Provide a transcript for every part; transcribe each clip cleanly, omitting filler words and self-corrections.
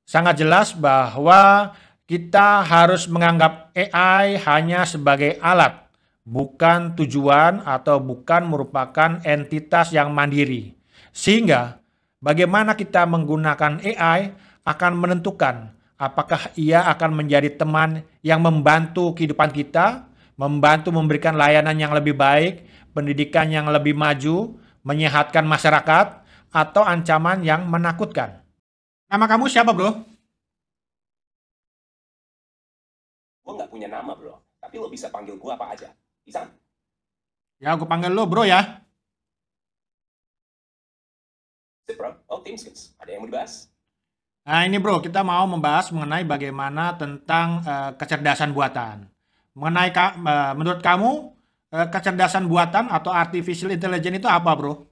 sangat jelas bahwa kita harus menganggap AI hanya sebagai alat, bukan tujuan atau bukan merupakan entitas yang mandiri. Sehingga bagaimana kita menggunakan AI akan menentukan apakah ia akan menjadi teman yang membantu kehidupan kita, membantu memberikan layanan yang lebih baik, pendidikan yang lebih maju, menyehatkan masyarakat, atau ancaman yang menakutkan. Nama kamu siapa, bro? Gue nggak punya nama, bro. Tapi lo bisa panggil gue apa aja. Bisa? Ya, aku panggil lo bro ya. Sip, bro. Oh, TeamSkills. Ada yang mau dibahas? Nah, ini bro, kita mau membahas mengenai bagaimana tentang kecerdasan buatan. Menurut kamu, kecerdasan buatan atau artificial intelligence itu apa, bro?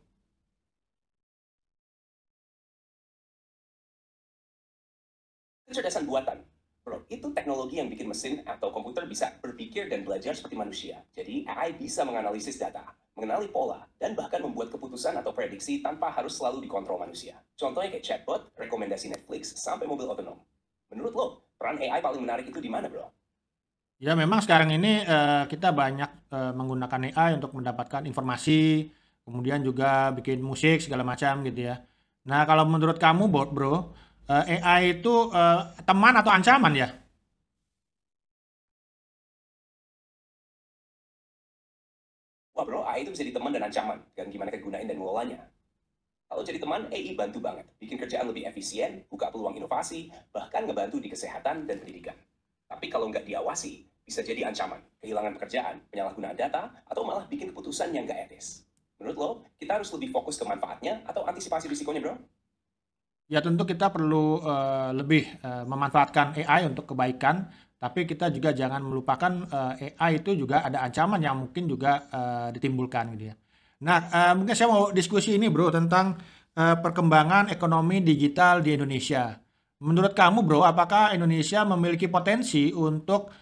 Kecerdasan buatan. Bro, itu teknologi yang bikin mesin atau komputer bisa berpikir dan belajar seperti manusia. Jadi AI bisa menganalisis data, mengenali pola, dan bahkan membuat keputusan atau prediksi tanpa harus selalu dikontrol manusia. Contohnya kayak chatbot, rekomendasi Netflix, sampai mobil otonom. Menurut lo, peran AI paling menarik itu di mana, bro? Ya, memang sekarang ini kita banyak menggunakan AI untuk mendapatkan informasi, kemudian juga bikin musik segala macam gitu ya. Nah, kalau menurut kamu, bro, AI itu teman atau ancaman ya? Wah, bro, AI itu bisa jadi teman dan ancaman, dan gimana kita gunain dan ngelolanya. Kalau jadi teman, AI bantu banget. Bikin kerjaan lebih efisien, buka peluang inovasi, bahkan ngebantu di kesehatan dan pendidikan. Tapi kalau nggak diawasi, bisa jadi ancaman, kehilangan pekerjaan, penyalahgunaan data, atau malah bikin keputusan yang nggak etis. Menurut lo, kita harus lebih fokus ke manfaatnya atau antisipasi risikonya, bro? Ya tentu kita perlu lebih memanfaatkan AI untuk kebaikan, tapi kita juga jangan melupakan AI itu juga ada ancaman yang mungkin juga ditimbulkan gitu ya. Nah, mungkin saya mau diskusi ini bro tentang perkembangan ekonomi digital di Indonesia. Menurut kamu bro, apakah Indonesia memiliki potensi untuk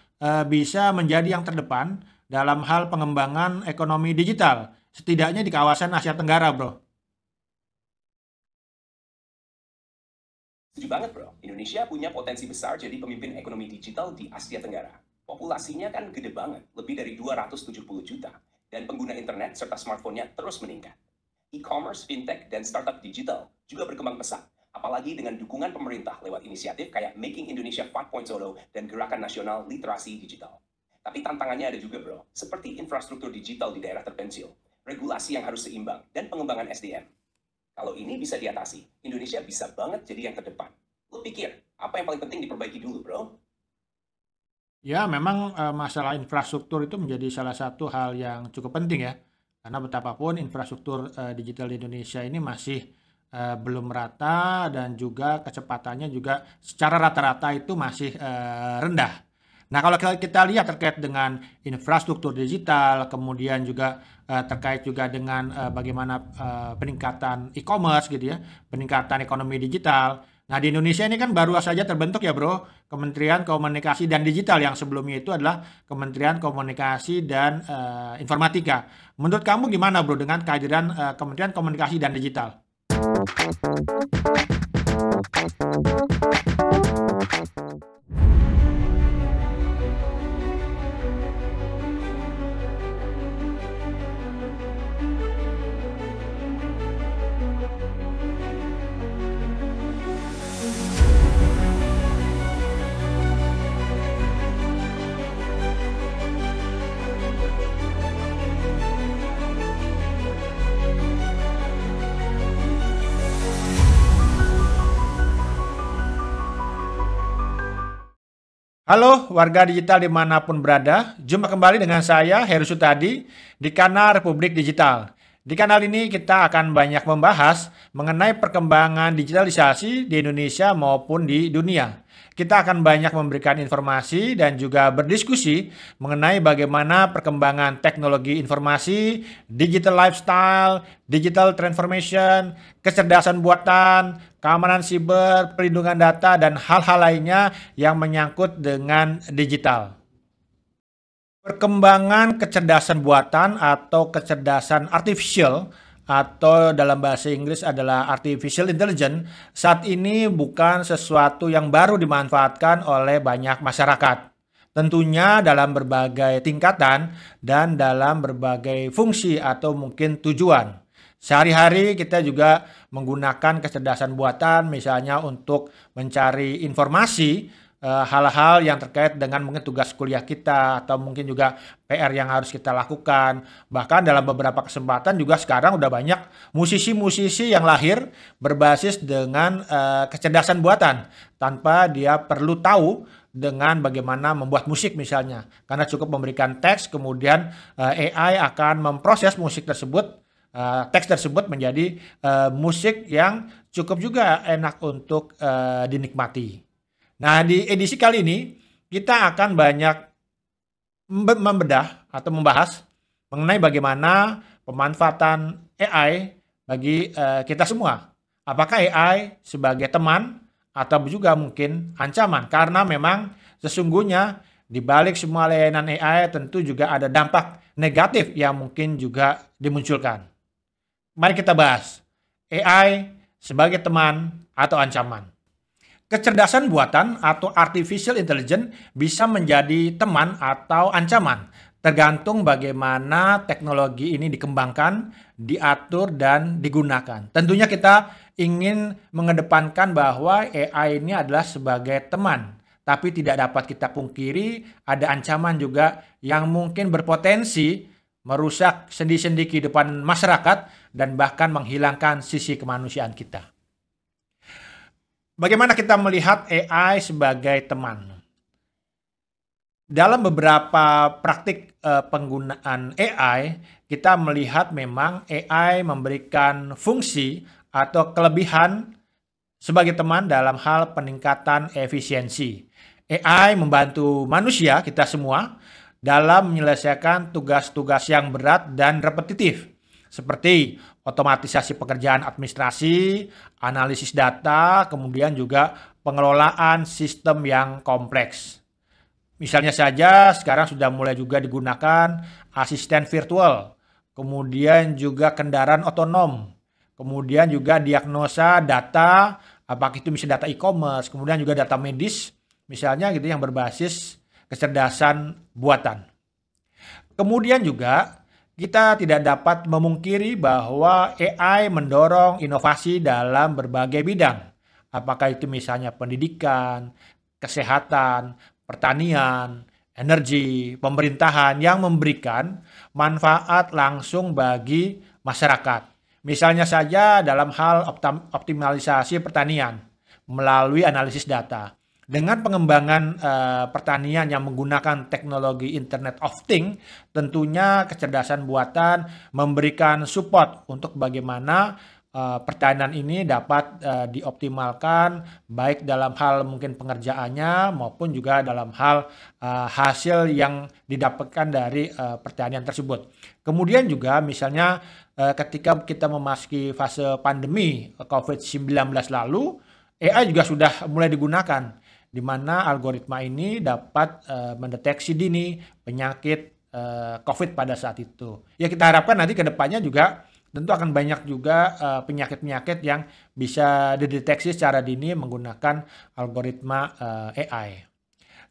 bisa menjadi yang terdepan dalam hal pengembangan ekonomi digital, setidaknya di kawasan Asia Tenggara bro? Setuju banget, bro. Indonesia punya potensi besar jadi pemimpin ekonomi digital di Asia Tenggara. Populasinya kan gede banget, lebih dari 270 juta. Dan pengguna internet serta smartphone-nya terus meningkat. E-commerce, fintech, dan startup digital juga berkembang pesat. Apalagi dengan dukungan pemerintah lewat inisiatif kayak Making Indonesia 4.0 dan Gerakan Nasional Literasi Digital. Tapi tantangannya ada juga, bro. Seperti infrastruktur digital di daerah terpencil, regulasi yang harus seimbang, dan pengembangan SDM. Kalau ini bisa diatasi, Indonesia bisa banget jadi yang terdepan. Lo pikir, apa yang paling penting diperbaiki dulu, bro? Ya, memang masalah infrastruktur itu menjadi salah satu hal yang cukup penting ya. Karena betapapun infrastruktur digital di Indonesia ini masih belum merata dan juga kecepatannya juga secara rata-rata itu masih rendah. Nah, kalau kita lihat terkait dengan infrastruktur digital, kemudian juga terkait juga dengan bagaimana peningkatan e-commerce gitu ya, peningkatan ekonomi digital. Nah, di Indonesia ini kan baru saja terbentuk ya, Bro, Kementerian Komunikasi dan Digital yang sebelumnya itu adalah Kementerian Komunikasi dan Informatika. Menurut kamu gimana, Bro, dengan kehadiran Kementerian Komunikasi dan Digital? Halo warga digital dimanapun berada, jumpa kembali dengan saya Heru Sutadi di kanal Republik Digital. Di kanal ini kita akan banyak membahas mengenai perkembangan digitalisasi di Indonesia maupun di dunia. Kita akan banyak memberikan informasi dan juga berdiskusi mengenai bagaimana perkembangan teknologi informasi, digital lifestyle, digital transformation, kecerdasan buatan, keamanan siber, perlindungan data, dan hal-hal lainnya yang menyangkut dengan digital. Perkembangan kecerdasan buatan atau kecerdasan artificial atau dalam bahasa Inggris adalah artificial intelligence, saat ini bukan sesuatu yang baru dimanfaatkan oleh banyak masyarakat. Tentunya dalam berbagai tingkatan dan dalam berbagai fungsi atau mungkin tujuan. Sehari-hari kita juga menggunakan kecerdasan buatan misalnya untuk mencari informasi, hal-hal yang terkait dengan mungkin tugas kuliah kita atau mungkin juga PR yang harus kita lakukan. Bahkan dalam beberapa kesempatan juga sekarang udah banyak musisi-musisi yang lahir berbasis dengan kecerdasan buatan tanpa dia perlu tahu dengan bagaimana membuat musik misalnya. Karena cukup memberikan teks, kemudian AI akan memproses musik tersebut, teks tersebut menjadi musik yang cukup juga enak untuk dinikmati. Nah, di edisi kali ini kita akan banyak membedah atau membahas mengenai bagaimana pemanfaatan AI bagi kita semua. Apakah AI sebagai teman atau juga mungkin ancaman? Karena memang sesungguhnya di balik semua layanan AI tentu juga ada dampak negatif yang mungkin juga dimunculkan. Mari kita bahas AI sebagai teman atau ancaman. Kecerdasan buatan atau artificial intelligence bisa menjadi teman atau ancaman, tergantung bagaimana teknologi ini dikembangkan, diatur, dan digunakan. Tentunya kita ingin mengedepankan bahwa AI ini adalah sebagai teman, tapi tidak dapat kita pungkiri ada ancaman juga yang mungkin berpotensi merusak sendi-sendi kehidupan masyarakat dan bahkan menghilangkan sisi kemanusiaan kita. Bagaimana kita melihat AI sebagai teman? Dalam beberapa praktik penggunaan AI, kita melihat memang AI memberikan fungsi atau kelebihan sebagai teman dalam hal peningkatan efisiensi. AI membantu manusia, kita semua, dalam menyelesaikan tugas-tugas yang berat dan repetitif, seperti otomatisasi pekerjaan administrasi, analisis data, kemudian juga pengelolaan sistem yang kompleks. Misalnya saja sekarang sudah mulai juga digunakan asisten virtual, kemudian juga kendaraan otonom, kemudian juga diagnosa data, apakah itu misalnya data e-commerce, kemudian juga data medis, misalnya gitu yang berbasis kecerdasan buatan. Kemudian juga kita tidak dapat memungkiri bahwa AI mendorong inovasi dalam berbagai bidang. Apakah itu misalnya pendidikan, kesehatan, pertanian, energi, pemerintahan yang memberikan manfaat langsung bagi masyarakat. Misalnya saja dalam hal optimalisasi pertanian melalui analisis data. Dengan pengembangan pertanian yang menggunakan teknologi Internet of Things, tentunya kecerdasan buatan memberikan support untuk bagaimana pertanian ini dapat dioptimalkan baik dalam hal mungkin pengerjaannya maupun juga dalam hal hasil yang didapatkan dari pertanian tersebut. Kemudian juga misalnya ketika kita memasuki fase pandemi COVID-19 lalu, AI juga sudah mulai digunakan, di mana algoritma ini dapat mendeteksi dini penyakit COVID pada saat itu. Ya kita harapkan nanti ke depannya juga tentu akan banyak juga penyakit-penyakit yang bisa dideteksi secara dini menggunakan algoritma AI.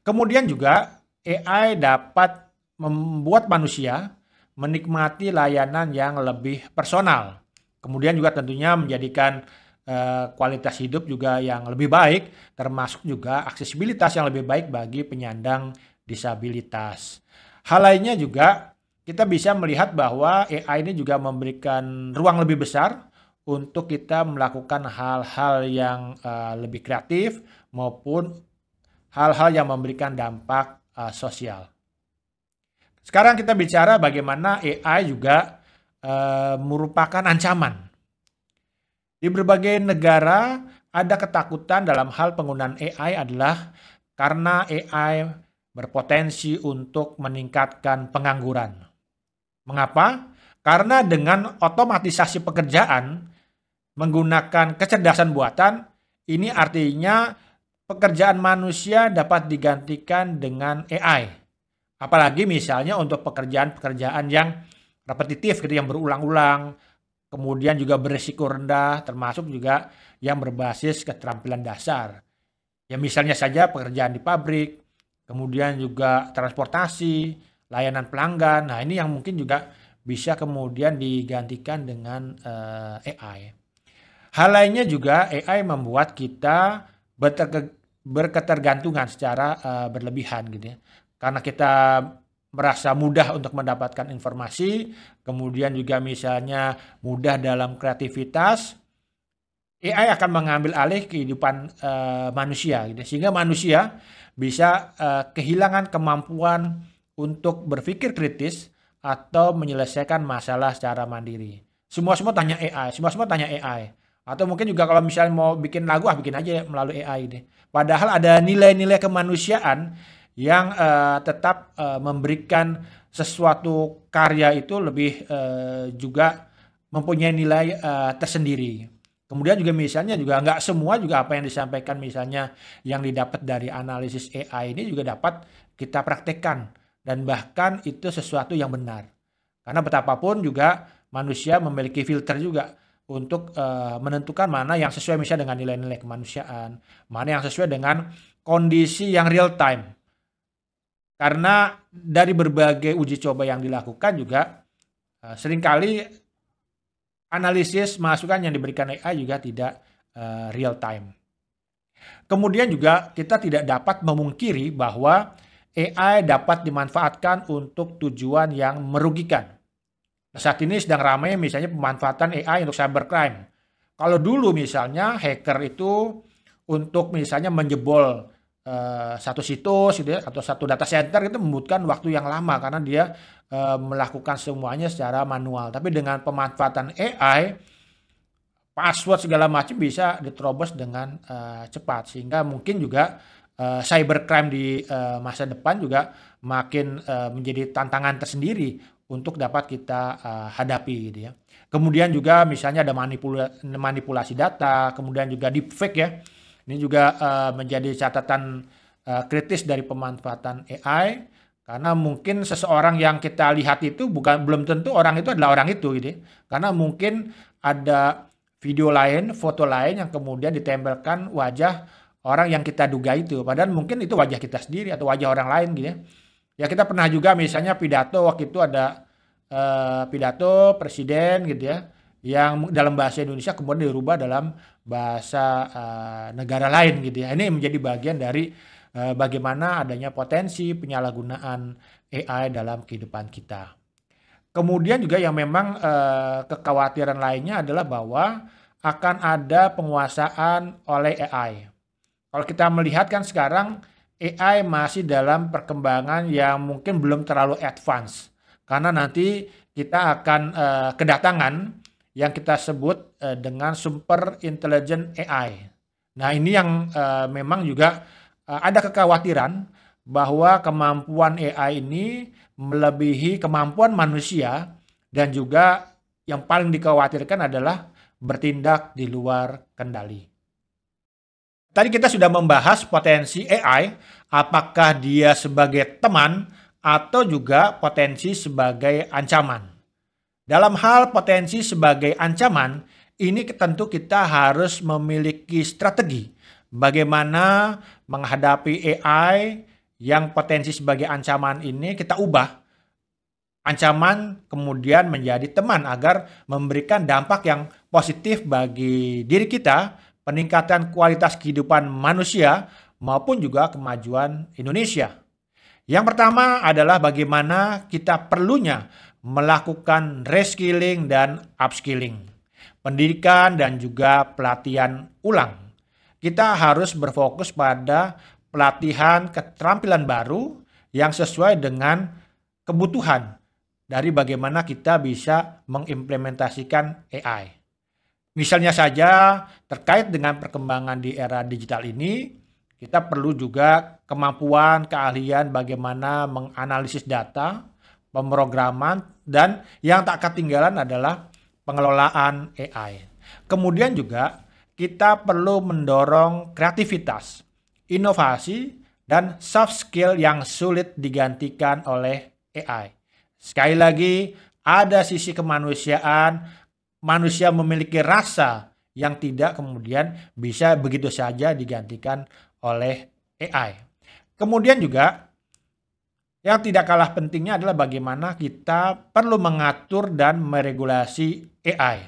Kemudian juga AI dapat membuat manusia menikmati layanan yang lebih personal. Kemudian juga tentunya menjadikan kualitas hidup juga yang lebih baik, termasuk juga aksesibilitas yang lebih baik bagi penyandang disabilitas. Hal lainnya juga kita bisa melihat bahwa AI ini juga memberikan ruang lebih besar untuk kita melakukan hal-hal yang lebih kreatif maupun hal-hal yang memberikan dampak sosial. Sekarang kita bicara bagaimana AI juga merupakan ancaman. Di berbagai negara ada ketakutan dalam hal penggunaan AI adalah karena AI berpotensi untuk meningkatkan pengangguran. Mengapa? Karena dengan otomatisasi pekerjaan menggunakan kecerdasan buatan, ini artinya pekerjaan manusia dapat digantikan dengan AI. Apalagi misalnya untuk pekerjaan-pekerjaan yang repetitif gitu, yang berulang-ulang, kemudian juga berisiko rendah, termasuk juga yang berbasis keterampilan dasar. Ya misalnya saja pekerjaan di pabrik, kemudian juga transportasi, layanan pelanggan. Nah ini yang mungkin juga bisa kemudian digantikan dengan AI. Hal lainnya juga AI membuat kita berketergantungan secara berlebihan gitu ya. Karena kita merasa mudah untuk mendapatkan informasi, kemudian juga misalnya mudah dalam kreativitas, AI akan mengambil alih kehidupan manusia gitu. Sehingga manusia bisa kehilangan kemampuan untuk berpikir kritis atau menyelesaikan masalah secara mandiri. Semua tanya AI, semua tanya AI. Atau mungkin juga kalau misalnya mau bikin lagu, bikin aja melalui AI deh. Padahal ada nilai-nilai kemanusiaan yang tetap memberikan sesuatu karya itu lebih juga mempunyai nilai tersendiri. Kemudian juga misalnya juga nggak semua juga apa yang disampaikan misalnya yang didapat dari analisis AI ini juga dapat kita praktekkan. Dan bahkan itu sesuatu yang benar. Karena betapapun juga manusia memiliki filter juga untuk menentukan mana yang sesuai misalnya dengan nilai-nilai kemanusiaan, mana yang sesuai dengan kondisi yang real time. Karena dari berbagai uji coba yang dilakukan juga seringkali analisis masukan yang diberikan AI juga tidak real time. Kemudian juga kita tidak dapat memungkiri bahwa AI dapat dimanfaatkan untuk tujuan yang merugikan. Saat ini sedang ramai misalnya pemanfaatan AI untuk cybercrime. Kalau dulu misalnya hacker itu untuk misalnya menjebol satu situs gitu ya, atau satu data center itu membutuhkan waktu yang lama karena dia melakukan semuanya secara manual. Tapi dengan pemanfaatan AI, password segala macam bisa diterobos dengan cepat. Sehingga mungkin juga cybercrime di masa depan juga makin menjadi tantangan tersendiri untuk dapat kita hadapi gitu ya. Kemudian juga misalnya ada manipulasi data, kemudian juga deepfake ya. Ini juga menjadi catatan kritis dari pemanfaatan AI karena mungkin seseorang yang kita lihat itu belum tentu orang itu adalah orang itu gitu ya. Karena mungkin ada video lain, foto lain yang kemudian ditempelkan wajah orang yang kita duga itu. Padahal mungkin itu wajah kita sendiri atau wajah orang lain gitu ya. Ya kita pernah juga misalnya pidato waktu itu ada pidato presiden gitu ya. Yang dalam bahasa Indonesia kemudian dirubah dalam bahasa negara lain gitu ya. Ini menjadi bagian dari bagaimana adanya potensi penyalahgunaan AI dalam kehidupan kita. Kemudian juga yang memang kekhawatiran lainnya adalah bahwa akan ada penguasaan oleh AI. Kalau kita melihat kan sekarang AI masih dalam perkembangan yang mungkin belum terlalu advance. Karena nanti kita akan kedatangan yang kita sebut dengan super intelligent AI. Nah ini yang memang juga ada kekhawatiran bahwa kemampuan AI ini melebihi kemampuan manusia dan juga yang paling dikhawatirkan adalah bertindak di luar kendali. Tadi kita sudah membahas potensi AI, apakah dia sebagai teman atau juga potensi sebagai ancaman. Dalam hal potensi sebagai ancaman, ini tentu kita harus memiliki strategi bagaimana menghadapi AI yang potensi sebagai ancaman ini kita ubah ancaman kemudian menjadi teman agar memberikan dampak yang positif bagi diri kita, peningkatan kualitas kehidupan manusia maupun juga kemajuan Indonesia. Yang pertama adalah bagaimana kita perlunya melakukan reskilling dan upskilling, pendidikan dan juga pelatihan ulang. Kita harus berfokus pada pelatihan keterampilan baru yang sesuai dengan kebutuhan dari bagaimana kita bisa mengimplementasikan AI. Misalnya saja terkait dengan perkembangan di era digital ini, kita perlu juga kemampuan, keahlian bagaimana menganalisis data, pemrograman, dan yang tak ketinggalan adalah pengelolaan AI. Kemudian juga kita perlu mendorong kreativitas, inovasi, dan soft skill yang sulit digantikan oleh AI. Sekali lagi, ada sisi kemanusiaan, manusia memiliki rasa yang tidak kemudian bisa begitu saja digantikan oleh AI. Kemudian juga yang tidak kalah pentingnya adalah bagaimana kita perlu mengatur dan meregulasi AI.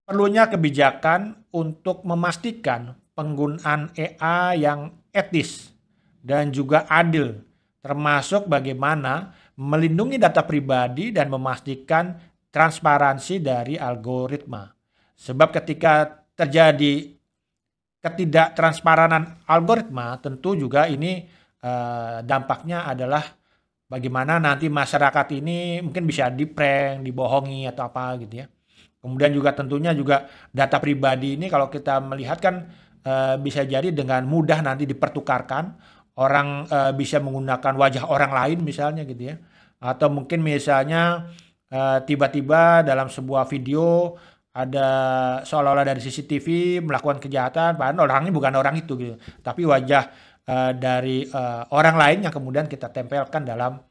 Perlunya kebijakan untuk memastikan penggunaan AI yang etis dan juga adil, termasuk bagaimana melindungi data pribadi dan memastikan transparansi dari algoritma. Sebab ketika terjadi ketidaktransparan algoritma, tentu juga ini dampaknya adalah bagaimana nanti masyarakat ini mungkin bisa di-prank, dibohongi atau apa gitu ya. Kemudian juga tentunya juga data pribadi ini kalau kita melihat kan bisa jadi dengan mudah nanti dipertukarkan. Orang bisa menggunakan wajah orang lain misalnya gitu ya. Atau mungkin misalnya tiba-tiba dalam sebuah video ada seolah-olah dari CCTV melakukan kejahatan, padahal orangnya bukan orang itu gitu. Tapi wajah dari orang lain yang kemudian kita tempelkan dalam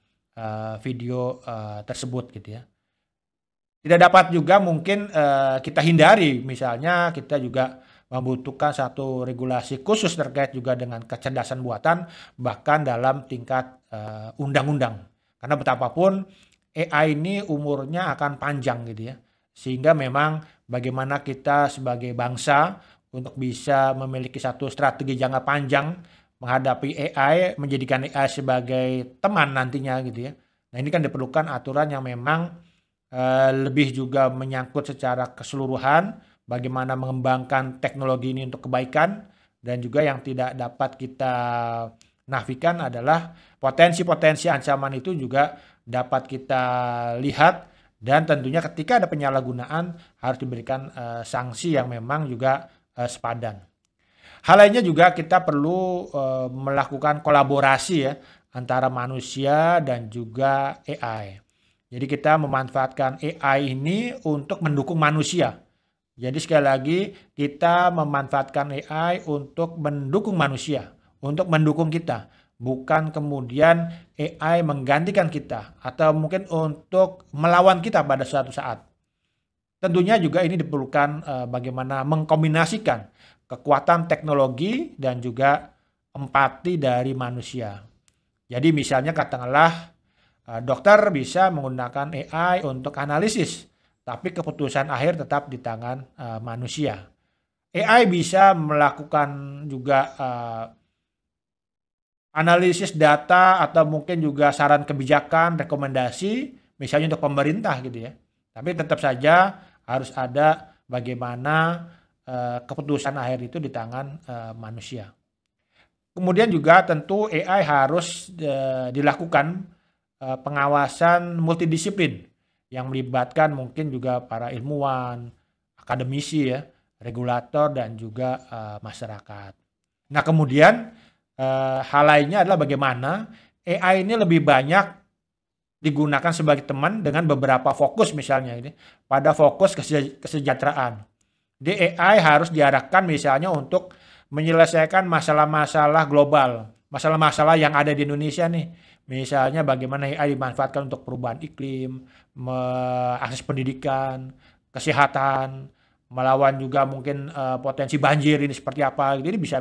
video tersebut gitu ya. Tidak dapat juga mungkin kita hindari, misalnya kita juga membutuhkan satu regulasi khusus terkait juga dengan kecerdasan buatan, bahkan dalam tingkat undang-undang. Karena betapapun AI ini umurnya akan panjang gitu ya. Sehingga memang bagaimana kita sebagai bangsa untuk bisa memiliki satu strategi jangka panjang menghadapi AI, menjadikan AI sebagai teman nantinya gitu ya. Nah ini kan diperlukan aturan yang memang lebih juga menyangkut secara keseluruhan bagaimana mengembangkan teknologi ini untuk kebaikan, dan juga yang tidak dapat kita nafikan adalah potensi-potensi ancaman itu juga dapat kita lihat, dan tentunya ketika ada penyalahgunaan harus diberikan sanksi yang memang juga sepadan. Hal lainnya juga kita perlu melakukan kolaborasi ya antara manusia dan juga AI. Jadi kita memanfaatkan AI ini untuk mendukung manusia. Jadi sekali lagi kita memanfaatkan AI untuk mendukung manusia, untuk mendukung kita. Bukan kemudian AI menggantikan kita atau mungkin untuk melawan kita pada suatu saat. Tentunya juga ini diperlukan bagaimana mengkombinasikan kekuatan teknologi dan juga empati dari manusia. Jadi misalnya katakanlah dokter bisa menggunakan AI untuk analisis, tapi keputusan akhir tetap di tangan manusia. AI bisa melakukan juga analisis data atau mungkin juga saran kebijakan, rekomendasi, misalnya untuk pemerintah gitu ya. Tapi tetap saja harus ada bagaimana keputusan akhir itu di tangan manusia. Kemudian juga tentu AI harus dilakukan pengawasan multidisiplin yang melibatkan mungkin juga para ilmuwan, akademisi ya, regulator dan juga masyarakat. Nah kemudian hal lainnya adalah bagaimana AI ini lebih banyak digunakan sebagai teman dengan beberapa fokus misalnya ini pada fokus kesejahteraan. Di AI harus diarahkan misalnya untuk menyelesaikan masalah-masalah global, masalah-masalah yang ada di Indonesia nih. Misalnya bagaimana AI dimanfaatkan untuk perubahan iklim, akses pendidikan, kesehatan, melawan juga mungkin potensi banjir ini seperti apa. Jadi bisa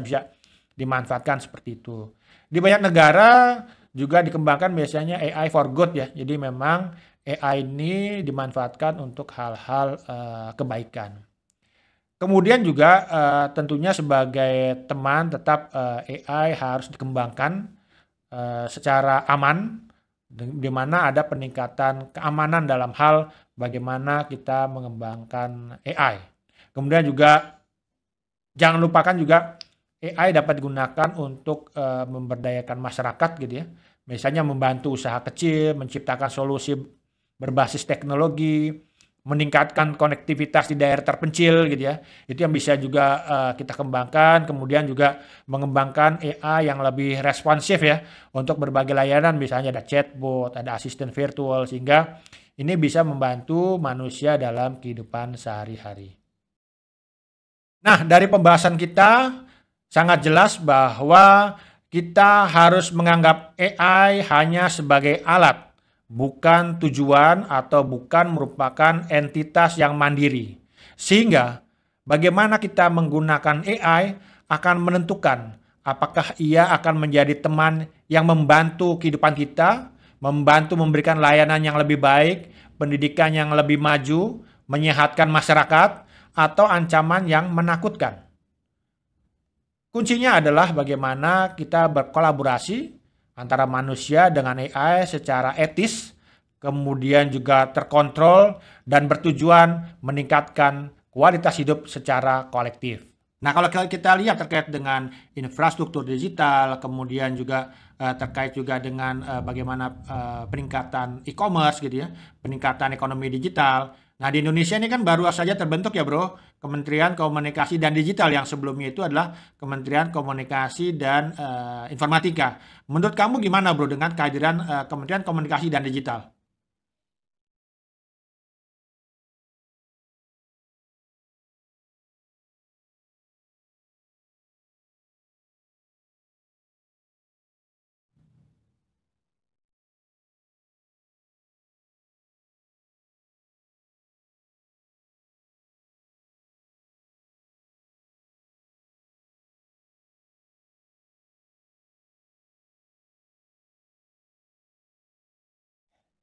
dimanfaatkan seperti itu. Di banyak negara juga dikembangkan biasanya AI for good ya. Jadi memang AI ini dimanfaatkan untuk hal-hal kebaikan. Kemudian juga tentunya sebagai teman tetap AI harus dikembangkan secara aman, di mana ada peningkatan keamanan dalam hal bagaimana kita mengembangkan AI. Kemudian juga jangan lupakan juga AI dapat digunakan untuk memberdayakan masyarakat gitu ya. Misalnya membantu usaha kecil, menciptakan solusi berbasis teknologi, meningkatkan konektivitas di daerah terpencil gitu ya. Itu yang bisa juga kita kembangkan. Kemudian juga mengembangkan AI yang lebih responsif ya untuk berbagai layanan, misalnya ada chatbot, ada asisten virtual, sehingga ini bisa membantu manusia dalam kehidupan sehari-hari. Nah, dari pembahasan kita sangat jelas bahwa kita harus menganggap AI hanya sebagai alat, bukan tujuan atau bukan merupakan entitas yang mandiri. Sehingga bagaimana kita menggunakan AI akan menentukan apakah ia akan menjadi teman yang membantu kehidupan kita, membantu memberikan layanan yang lebih baik, pendidikan yang lebih maju, menyehatkan masyarakat, atau ancaman yang menakutkan. Kuncinya adalah bagaimana kita berkolaborasi antara manusia dengan AI secara etis, kemudian juga terkontrol dan bertujuan meningkatkan kualitas hidup secara kolektif. Nah, kalau kita lihat terkait dengan infrastruktur digital, kemudian juga terkait juga dengan bagaimana peningkatan e-commerce gitu ya, peningkatan ekonomi digital. Nah, di Indonesia ini kan baru saja terbentuk ya, Bro, Kementerian Komunikasi dan Digital yang sebelumnya itu adalah Kementerian Komunikasi dan Informatika. Menurut kamu gimana, Bro, dengan kehadiran Kementerian Komunikasi dan Digital?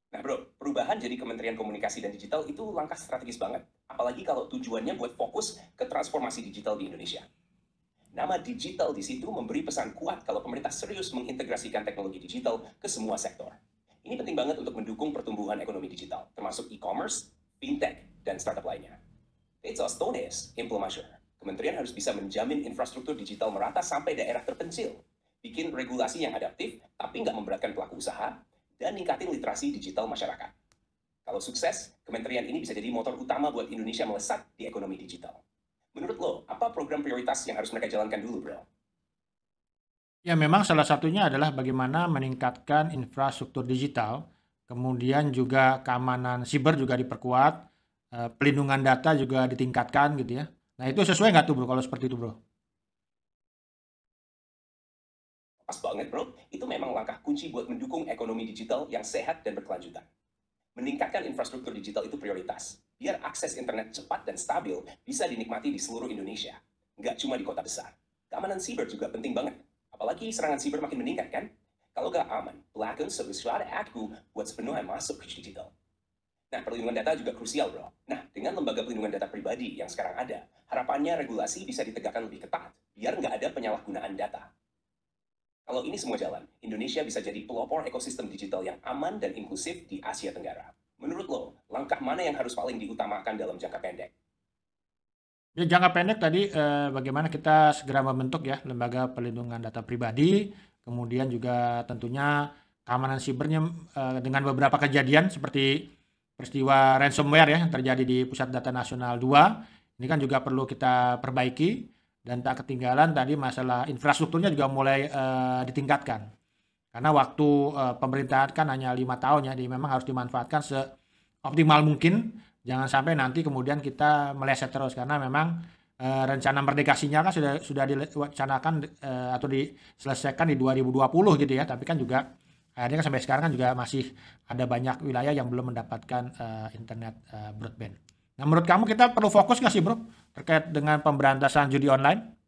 Nah bro, perubahan jadi Kementerian Komunikasi dan Digital itu langkah strategis banget. Apalagi kalau tujuannya buat fokus ke transformasi digital di Indonesia. Nama digital di situ memberi pesan kuat kalau pemerintah serius mengintegrasikan teknologi digital ke semua sektor. Ini penting banget untuk mendukung pertumbuhan ekonomi digital, termasuk e-commerce, fintech, dan startup lainnya. It's a stone is implementation. Kementerian harus bisa menjamin infrastruktur digital merata sampai daerah terpencil, bikin regulasi yang adaptif tapi nggak memberatkan pelaku usaha, dan ningkatin literasi digital masyarakat. Kalau sukses, kementerian ini bisa jadi motor utama buat Indonesia melesat di ekonomi digital. Menurut lo, apa program prioritas yang harus mereka jalankan dulu, bro? Ya, memang salah satunya adalah bagaimana meningkatkan infrastruktur digital, kemudian juga keamanan siber juga diperkuat, pelindungan data juga ditingkatkan gitu ya. Nah, itu sesuai nggak tuh, Bro, kalau seperti itu, Bro? Pas banget, bro. Itu memang langkah kunci buat mendukung ekonomi digital yang sehat dan berkelanjutan. Meningkatkan infrastruktur digital itu prioritas, biar akses internet cepat dan stabil bisa dinikmati di seluruh Indonesia, nggak cuma di kota besar. Keamanan siber juga penting banget, apalagi serangan siber makin meningkat kan? Kalau nggak aman, pelaku bisa aku buat sepenuhnya masuk ke digital. Nah, perlindungan data juga krusial, bro. Nah, dengan lembaga perlindungan data pribadi yang sekarang ada, harapannya regulasi bisa ditegakkan lebih ketat, biar nggak ada penyalahgunaan data. Kalau ini semua jalan, Indonesia bisa jadi pelopor ekosistem digital yang aman dan inklusif di Asia Tenggara. Menurut lo, langkah mana yang harus paling diutamakan dalam jangka pendek? Ya, jangka pendek tadi bagaimana kita segera membentuk ya lembaga perlindungan data pribadi, kemudian juga tentunya keamanan sibernya dengan beberapa kejadian seperti peristiwa ransomware ya yang terjadi di Pusat Data Nasional 2. Ini kan juga perlu kita perbaiki dan tak ketinggalan tadi masalah infrastrukturnya juga mulai ditingkatkan. Karena waktu pemerintahan kan hanya 5 tahun ya, jadi memang harus dimanfaatkan seoptimal mungkin. Jangan sampai nanti kemudian kita meleset terus karena memang rencana merdeka sinyal kan sudah diwacanakan atau diselesaikan di 2020 gitu ya. Tapi kan juga akhirnya kan sampai sekarang kan juga masih ada banyak wilayah yang belum mendapatkan internet broadband. Nah, menurut kamu kita perlu fokus nggak sih, Bro, terkait dengan pemberantasan judi online?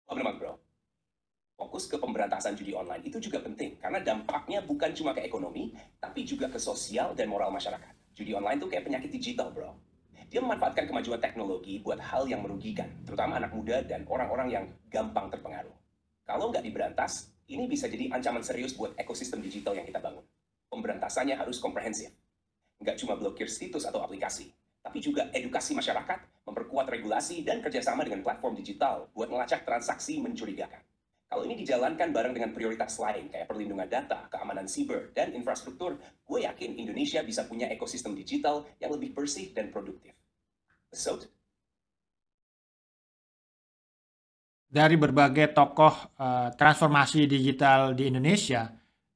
Oh, benar, bro. Fokus ke pemberantasan judi online itu juga penting, karena dampaknya bukan cuma ke ekonomi, tapi juga ke sosial dan moral masyarakat. Judi online tuh kayak penyakit digital, bro. Dia memanfaatkan kemajuan teknologi buat hal yang merugikan, terutama anak muda dan orang-orang yang gampang terpengaruh. Kalau nggak diberantas, ini bisa jadi ancaman serius buat ekosistem digital yang kita bangun. Pemberantasannya harus komprehensif. Nggak cuma blokir situs atau aplikasi, tapi juga edukasi masyarakat, memperkuat regulasi, dan kerjasama dengan platform digital buat melacak transaksi mencurigakan. Kalau ini dijalankan bareng dengan prioritas lain, kayak perlindungan data, keamanan siber, dan infrastruktur, gue yakin Indonesia bisa punya ekosistem digital yang lebih bersih dan produktif. So, Dari berbagai tokoh transformasi digital di Indonesia,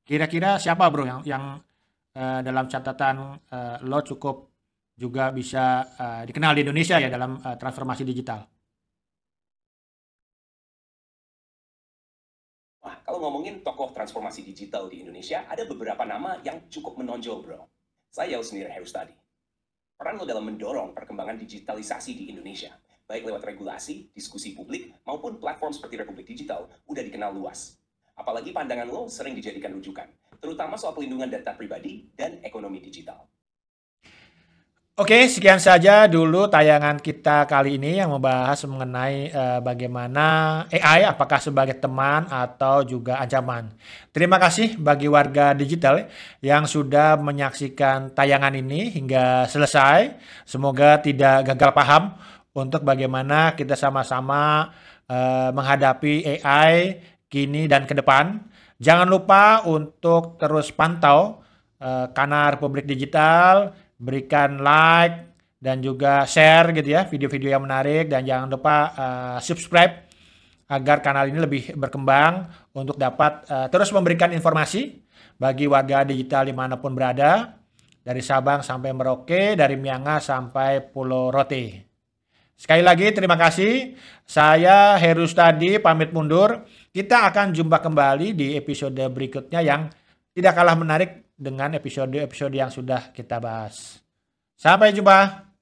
kira-kira siapa, Bro, yang dalam catatan lo cukup juga bisa dikenal di Indonesia ya dalam transformasi digital? wah, kalau ngomongin tokoh transformasi digital di Indonesia, ada beberapa nama yang cukup menonjol, bro. Saya sendiri Herustadi. Peran lo dalam mendorong perkembangan digitalisasi di Indonesia, baik lewat regulasi, diskusi publik, maupun platform seperti Republik Digital, udah dikenal luas. Apalagi pandangan lo sering dijadikan rujukan, terutama soal pelindungan data pribadi dan ekonomi digital. Oke, sekian saja dulu tayangan kita kali ini yang membahas mengenai bagaimana AI apakah sebagai teman atau juga ancaman. Terima kasih bagi warga digital yang sudah menyaksikan tayangan ini hingga selesai. Semoga tidak gagal paham untuk bagaimana kita sama-sama menghadapi AI kini dan ke depan. Jangan lupa untuk terus pantau kanal Republik Digital, berikan like dan juga share gitu ya video-video yang menarik, dan jangan lupa subscribe agar kanal ini lebih berkembang untuk dapat terus memberikan informasi bagi warga digital dimanapun berada, dari Sabang sampai Merauke, dari Miangas sampai Pulau Rote. Sekali lagi terima kasih, saya Herustadi pamit mundur. Kita akan jumpa kembali di episode berikutnya yang tidak kalah menarik dengan episode-episode yang sudah kita bahas. Sampai jumpa.